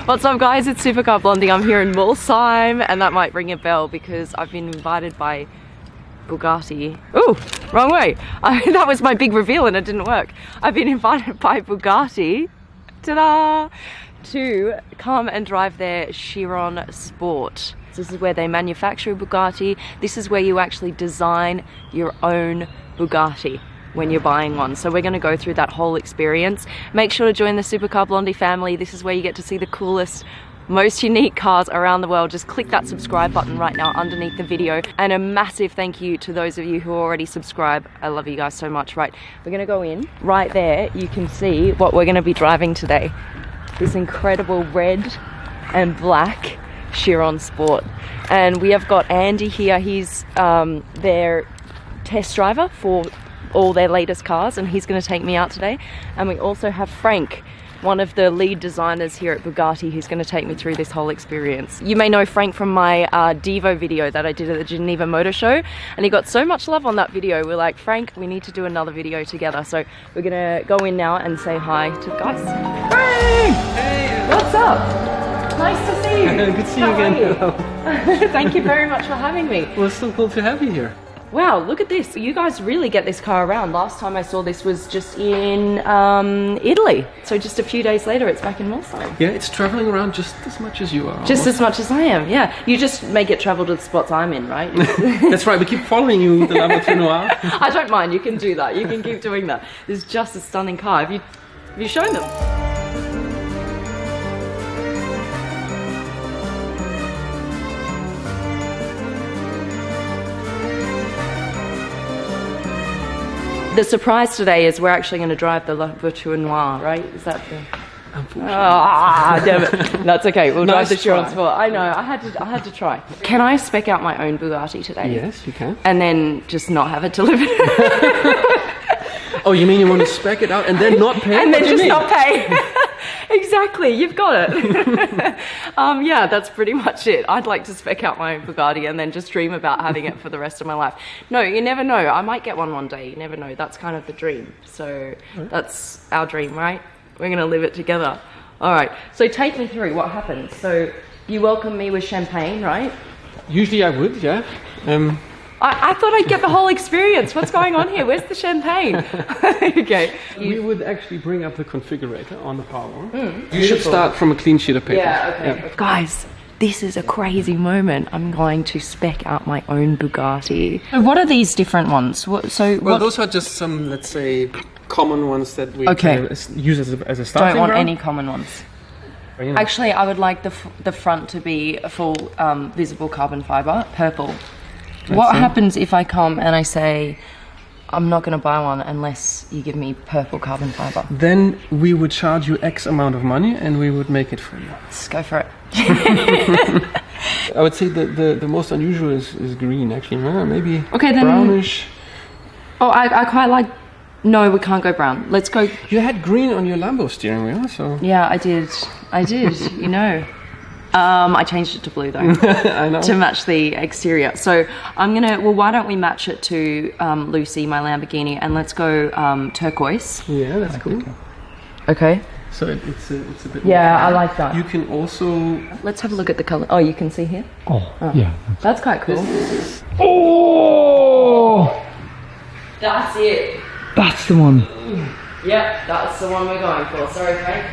What's up guys, it's Supercar Blondie. I'm here in Mulsheim and that might ring a bell because I've been invited by Bugatti. Ooh, wrong way. That was my big reveal and it didn't work. I've been invited by Bugatti, ta-da, to come and drive their Chiron Sport. This is where they manufacture a Bugatti. This is where you actually design your own Bugatti when you're buying one. So we're going to go through that whole experience. Make sure to join the Supercar Blondie family. This is where you get to see the coolest, most unique cars around the world. Just click that subscribe button right now underneath the video. And a massive thank you to those of you who already subscribe. I love you guys so much. Right, we're going to go in. Right there, you can see what we're going to be driving today. This incredible red and black Chiron Sport. And we have got Andy here. He's their test driver for all their latest cars and he's going to take me out today. And we also have Frank, one of the lead designers here at Bugatti, who's going to take me through this whole experience. You may know Frank from my Devo video that I did at the Geneva Motor Show, and he got so much love on that video. We're like, Frank, we need to do another video together. So we're going to go in now and say hi to the guys. Frank! Hey! What's up? Nice to see you. Good to see you again. Hello. Thank you very much for having me. Well, it's so cool to have you here. Wow, look at this. You guys really get this car around. Last time I saw this was just in Italy. So just a few days later, it's back in Mulsheim. Yeah, it's traveling around just as much as you are. Just as much as I am, yeah. You just make it travel to the spots I'm in, right? That's right, we keep following you, the Lamborghini Noir. I don't mind, you can do that. You can keep doing that. This is just a stunning car. Have you shown them? The surprise today is we're actually going to drive the Lamborghini Noir, right? Is that the... Ah, damn it. That's okay. We'll drive the Chiron Sport. I know. I had to try. Can I spec out my own Bugatti today? Yes, you can. And then just not have it delivered. Oh, you mean you want to spec it out and then not pay? And then just not pay. Exactly, you've got it. Yeah, that's pretty much it. I'd like to spec out my own Bugatti and then just dream about having it for the rest of my life. No, you never know. I might get one day. You never know. That's kind of the dream. So that's our dream, right? We're going to live it together. All right. So take me through what happens. So you welcome me with champagne, right? Usually I would, yeah. I thought I'd get the whole experience. What's going on here? Where's the champagne? Okay. We would actually bring up the configurator on the power. You should start from a clean sheet of paper. Yeah, okay. Yeah. Guys, this is a crazy moment. I'm going to spec out my own Bugatti. So what are these different ones? Those are just some, let's say, common ones that we use as a starting Don't want ground. any common ones. You know. Actually, I would like the front to be a full visible carbon fiber, purple. What happens if I come and I say, I'm not going to buy one unless you give me purple carbon fiber? Then we would charge you X amount of money and we would make it for you. Let's go for it. I would say the most unusual is green, actually. Maybe then, brownish. Oh, I quite like... No, we can't go brown. Let's go... You had green on your Lambo steering wheel, so... Yeah, I did, you know. I changed it to blue though. I know. To match the exterior. So I'm gonna, why don't we match it to Lucy, my Lamborghini, and let's go turquoise. Yeah, that's cool. Okay. So it's a bit more I like that. You can also... Let's have a look at the colour. Oh, you can see here? Oh. Yeah. That's quite cool. Oh! That's it. That's the one. Yep, that's the one we're going for. Sorry, Frank.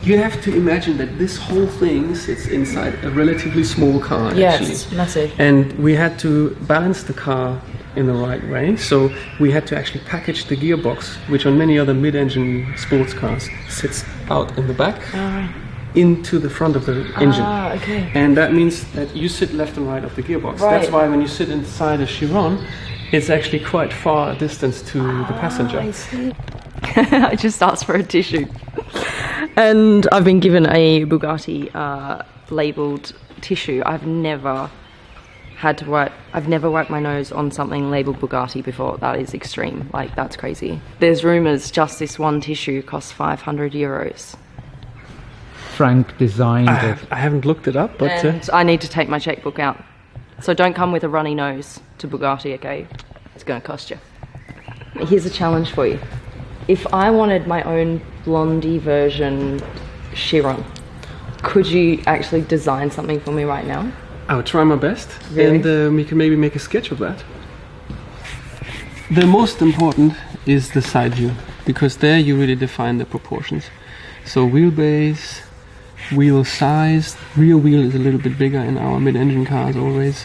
You have to imagine that this whole thing sits inside a relatively small car. Yeah, actually. it's massive. And we had to balance the car in the right way. So we had to actually package the gearbox, which on many other mid-engine sports cars sits out in the back, into the front of the engine. Okay. And that means that you sit left and right of the gearbox. Right. That's why when you sit inside a Chiron, it's actually quite far a distance to the passenger. I see. I just asked for a tissue. And I've been given a Bugatti labelled tissue. I've never wiped my nose on something labelled Bugatti before. That is extreme. Like, that's crazy. There's rumours just this one tissue costs 500 euros. Frank designed it. I haven't looked it up, but... And I need to take my checkbook out. So don't come with a runny nose to Bugatti, okay? It's going to cost you. Here's a challenge for you. if I wanted my own blondie version Chiron, could you actually design something for me right now? I'll try my best, Really? and we can maybe make a sketch of that. The most important is the side view, because there you really define the proportions. So wheelbase, wheel size, rear wheel is a little bit bigger in our mid-engine cars always.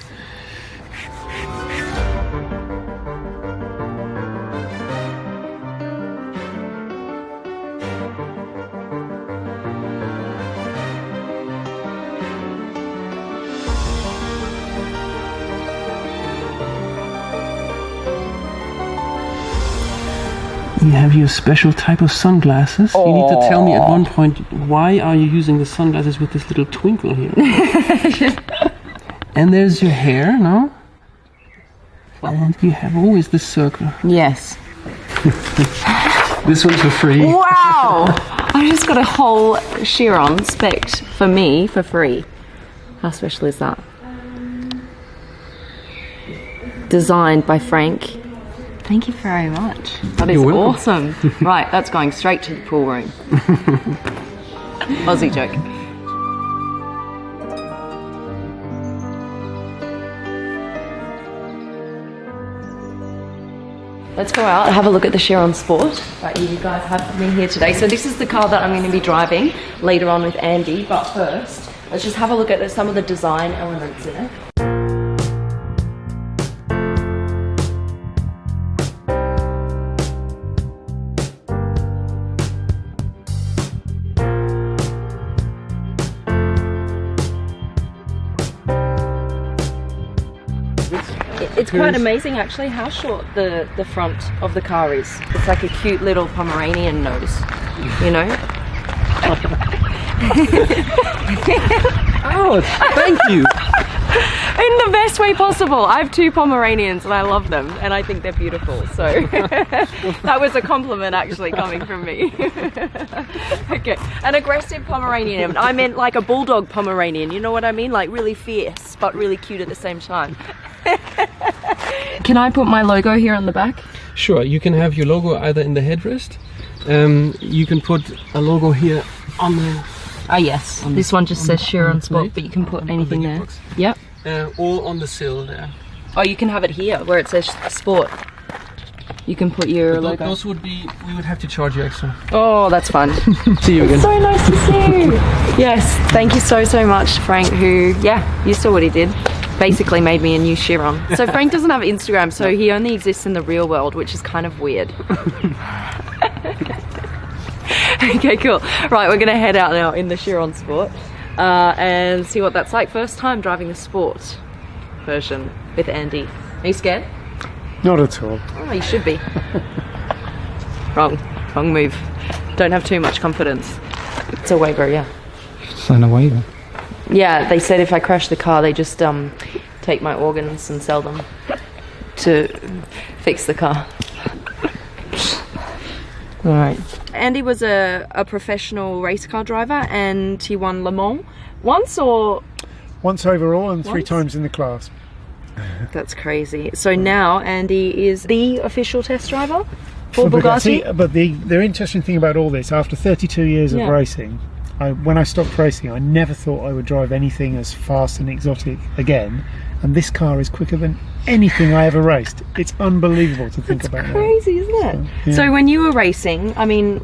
You have your special type of sunglasses. You need to tell me at one point, why are you using the sunglasses with this little twinkle here? And there's your hair, no? And you have always this circle. Yes. This one's for free. Wow! I just got a whole Chiron spec'd for me for free. How special is that? Designed by Frank. Thank you very much. That is You're welcome. awesome. Right, that's going straight to the pool room. Aussie joke. Let's go out and have a look at the Chiron Sport that you guys have me here today. So this is the car that I'm going to be driving later on with Andy, but first, let's just have a look at some of the design elements in it. It's quite amazing actually how short the front of the car is. It's like a cute little Pomeranian nose, you know? Ouch! Thank you! In the best way possible. I have 2 Pomeranians and I love them and I think they're beautiful. So that was a compliment actually coming from me. Okay, an aggressive Pomeranian. I meant like a bulldog Pomeranian, you know what I mean? Like really fierce but really cute at the same time. Can I put my logo here on the back? Sure, you can have your logo either in the headrest. You can put a logo here on the... Ah yes, this one just says Chiron Sport, but you can put anything there. gearbox. Yep. Or on the sill there. Oh, you can have it here where it says Sport. You can put your logo. Those would be... we would have to charge you extra. Oh, that's fun. See you again. So nice to see you. Yes, thank you so much, Frank, who, yeah, you saw what he did. Basically made me a new Chiron. So Frank doesn't have Instagram, so he only exists in the real world, which is kind of weird. Okay, cool. Right, we're gonna head out now in the Chiron Sport and see what that's like. First time driving the Sport version with Andy. Are you scared? Not at all. Oh, you should be. Wrong move. Don't have too much confidence. It's a waiver, yeah. Sign a waiver. Yeah, they said if I crash the car, they just take my organs and sell them to fix the car. All right. Andy was a professional race car driver and he won Le Mans once or... Once overall and 3 Once? times in the class. That's crazy. So now Andy is the official test driver for Bugatti? But the interesting thing about all this, after 32 years of Yeah. racing, when I stopped racing, I never thought I would drive anything as fast and exotic again. And this car is quicker than anything I ever raced. It's unbelievable to think about. Crazy, isn't it? Yeah. So when you were racing, I mean,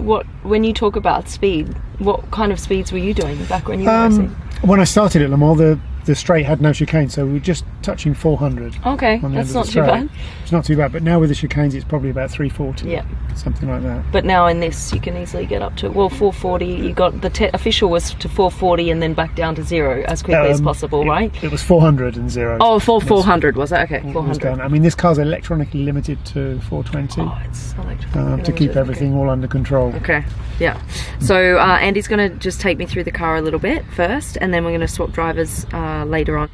when you talk about speed, what kind of speeds were you doing back when you were racing? When I started at Le Mans, the straight had no chicane, so we were just touching 400. Okay, on the that's end of not the too straight. bad. It's not too bad, but now with the chicanes, it's probably about 340. Yeah. Something like that. But now in this, you can easily get up to, well, 440. You got the official was to 440 and then back down to 0 as quickly as possible, right? It was 400 and 0. Oh, 400 was that? Okay, It was 400. done. I mean, this car's electronically limited to 420 Oh, it's electric. to keep everything all under control. Okay, yeah. So Andy's going to just take me through the car a little bit first, and then we're going to swap drivers later on.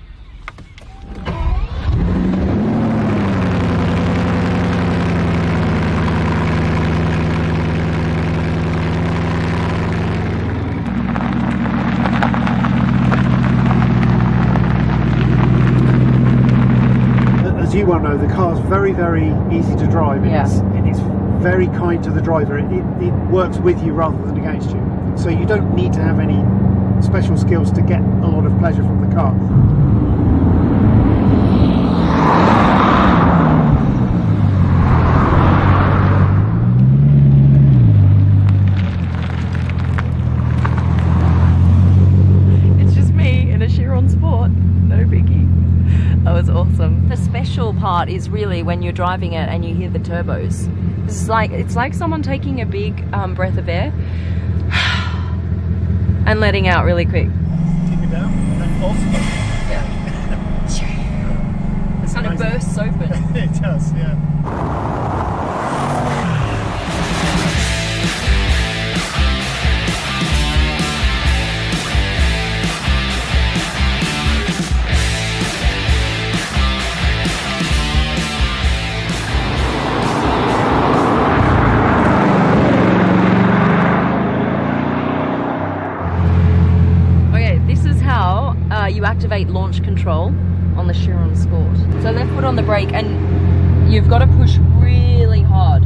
As you well know, the car's very, very easy to drive in, Yeah. its very kind to the driver. It works with you rather than against you. So you don't need to have any special skills to get a lot of pleasure from the car. It's just me in a Chiron Sport, no biggie. That was awesome. The special part is really when you're driving it and you hear the turbos. It's like someone taking a big breath of air and letting out really quick. Keep it down and then off. Yeah. It kind of bursts open. It does, yeah. You activate launch control on the Chiron Sport. So left foot on the brake, and you've got to push really hard,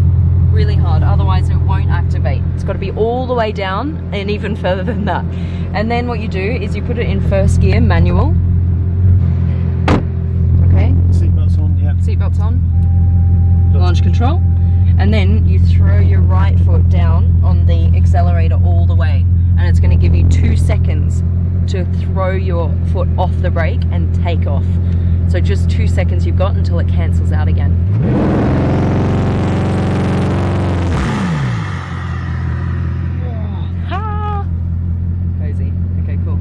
otherwise it won't activate. It's got to be all the way down and even further than that. And then what you do is you put it in first gear, manual. Okay. Seatbelts on, yeah. Seatbelts on. Launch control. And then you throw your right foot down on the accelerator all the way. And it's going to give you 2 seconds to throw your foot off the brake and take off. So just 2 seconds you've got until it cancels out again. Ha! Crazy. Okay, cool.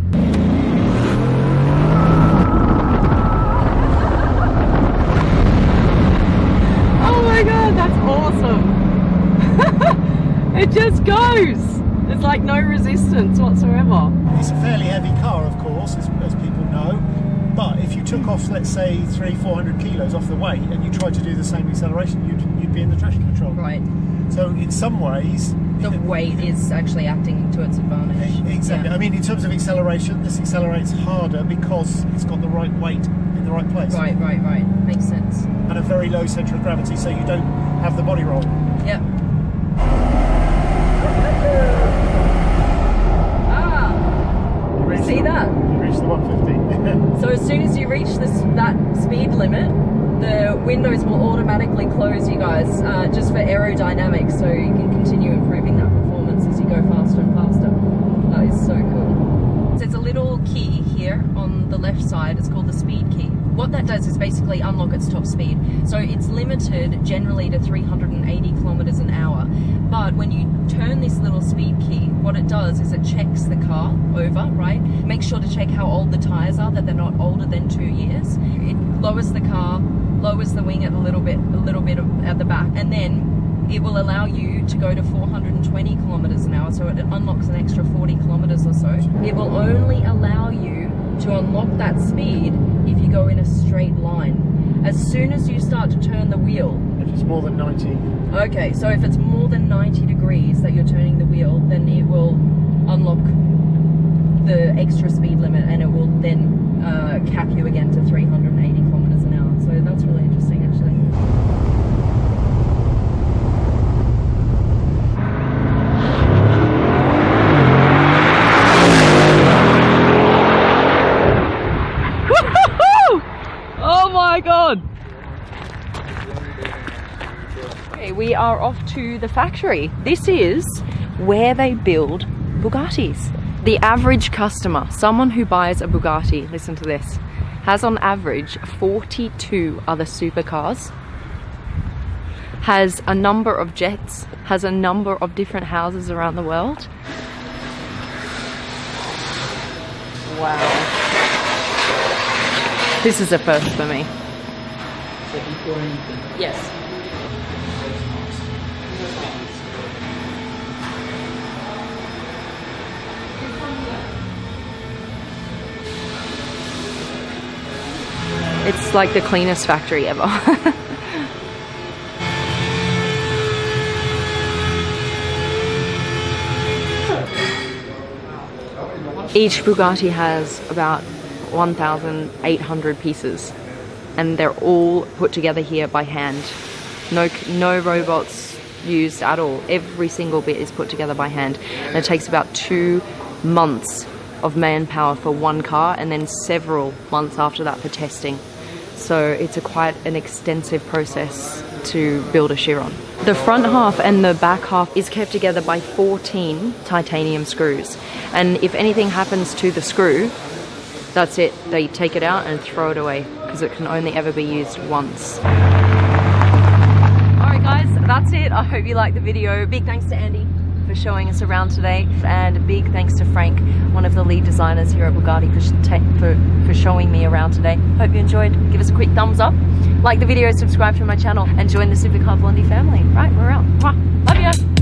Oh my god, that's awesome! It just goes! There's like no resistance whatsoever. It's a fairly heavy car, of course, as people know. But if you took off, let's say, 300-400 kilos off the weight, and you tried to do the same acceleration, you'd be in the traction control. Right. So in some ways, the weight is actually acting to its advantage. Exactly. Yeah. I mean, in terms of acceleration, this accelerates harder because it's got the right weight in the right place. Right. Makes sense. And a very low centre of gravity, so you don't have the body roll. Yep. See that? You reach the 150. So as soon as you reach that speed limit, the windows will automatically close, you guys, just for aerodynamics, so you can continue improving that performance as you go faster and faster. That is so cool. There's a little key here on the left side. It's called the speed key. What that does is basically unlock its top speed. So it's limited generally to 380 kilometers an hour. But when you turn this little speed key, what it does is it checks the car over, right? Make sure to check how old the tires are, that they're not older than 2 years. It lowers the car, lowers the wing a little bit at the back, and then it will allow you to go to 420 kilometers an hour. So it unlocks an extra 40 kilometers or so. It will only allow you to unlock that speed if you go in a straight line. As soon as you start to turn the wheel, If it's more than 90. okay, so if it's more than 90 degrees that you're turning the wheel, then it will unlock the extra speed limit, and it will then cap you again to 380 kilometers an hour. So that's really interesting, actually. Oh my god! Okay, we are off to the factory. This is where they build Bugattis. The average customer, someone who buys a Bugatti, listen to this, has on average 42 other supercars, has a number of jets, has a number of different houses around the world. Wow. This is a first for me. Yes. It's like the cleanest factory ever. Each Bugatti has about 1,800 pieces, and they're all put together here by hand. No robots, used at all. Every single bit is put together by hand, and it takes about 2 months of manpower for one car, and then several months after that for testing. So it's quite an extensive process to build a Chiron. The front half and the back half is kept together by 14 titanium screws, and if anything happens to the screw, that's it. They take it out and throw it away because it can only ever be used once. Alright guys, that's it. I hope you liked the video. Big thanks to Andy for showing us around today, and a big thanks to Frank, one of the lead designers here at Bugatti, for showing me around today. Hope you enjoyed. Give us a quick thumbs up, like the video, subscribe to my channel, and join the Supercar Blondie family. Right, we're out. Love you.